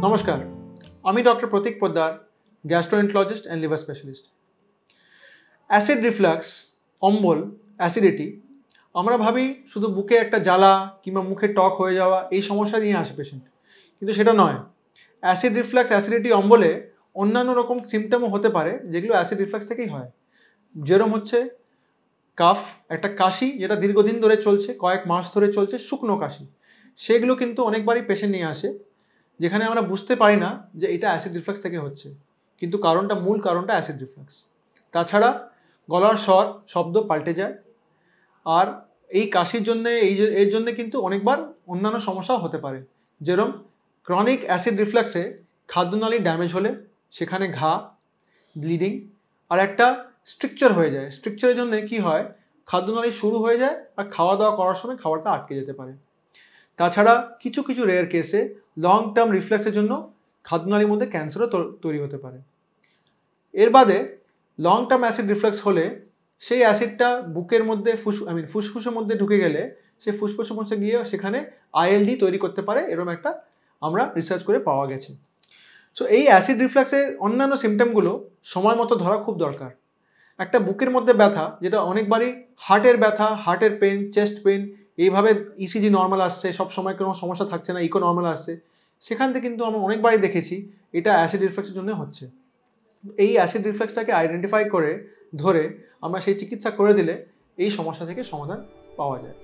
নমস্কার, আমি doctor Pratik Poddar, gastroenterologist and liver specialist. Acid reflux, অম্বল, অ্যাসিডিটি আমরা ভাবি শুধু বুকে একটা জ্বালা কিংবা মুখে টক হয়ে যাওয়া এই সমস্যা নিয়ে আসে পেশেন্ট, কিন্তু সেটা নয়। অ্যাসিড রিফ্লাক্স, অ্যাসিডিটি, অম্বলে অন্যান্য রকম সিমটমও হতে পারে যেগুলো অ্যাসিড রিফ্লাক্স থেকেই হয়। যেরকম হচ্ছে কাফ, একটা কাশি যেটা দীর্ঘদিন ধরে চলছে, কয়েক মাস ধরে চলছে, শুকনো কাশি, সেগুলো কিন্তু অনেকবারই পেশেন্ট নিয়ে আসে, যেখানে আমরা বুঝতে পারি না যে এটা অ্যাসিড রিফ্লাক্স থেকে হচ্ছে, কিন্তু মূল কারণটা অ্যাসিড রিফ্লাক্স। তাছাড়া গলার স্বর, শব্দ পাল্টে যায়, আর এই কাশির জন্যে এর জন্যে কিন্তু অনেকবার অন্যান্য সমস্যাও হতে পারে। যেরকম ক্রনিক অ্যাসিড রিফ্লাক্সে খাদ্যনালী ড্যামেজ হলে সেখানে ঘা, ব্লিডিং, আর একটা স্ট্রিকচার হয়ে যায়। স্ট্রিকচারের জন্য কি হয়, খাদ্যনালী শুরু হয়ে যায় আর খাওয়া দাওয়া করার সময় খাবারটা আটকে যেতে পারে। তাছাড়া কিছু কিছু রেয়ার কেসে লং টার্ম রিফ্লাক্সের জন্য খাদ্যনালীর মধ্যে ক্যান্সারও তৈরি হতে পারে। এর বাদে লং টার্ম অ্যাসিড রিফ্লাক্স হলে সেই অ্যাসিডটা বুকের মধ্যে ফুসফুসের মধ্যে ঢুকে গেলে সে ফুসফুসের মধ্যে গিয়ে সেখানে আইএলডি তৈরি করতে পারে, এরকম একটা আমরা রিসার্চ করে পাওয়া গেছে। সো এই অ্যাসিড রিফ্লাক্সের অন্যান্য সিমটমগুলো সময় মতো ধরা খুব দরকার। একটা বুকের মধ্যে ব্যথা, যেটা অনেকবারই হার্টের ব্যথা, হার্টের পেন, চেস্ট পেন, এইভাবে ইসিজি নর্মাল আসছে, সব সময় কোনো সমস্যা থাকছে না, ইকো নর্মাল আসছে, সেখান থেকে কিন্তু আমরা অনেকবারই দেখেছি এটা অ্যাসিড রিফ্লাক্সের জন্য হচ্ছে। এই অ্যাসিড রিফ্লাক্সটাকে আইডেন্টিফাই করে ধরে আমরা সেই চিকিৎসা করে দিলে এই সমস্যা থেকে সমাধান পাওয়া যায়।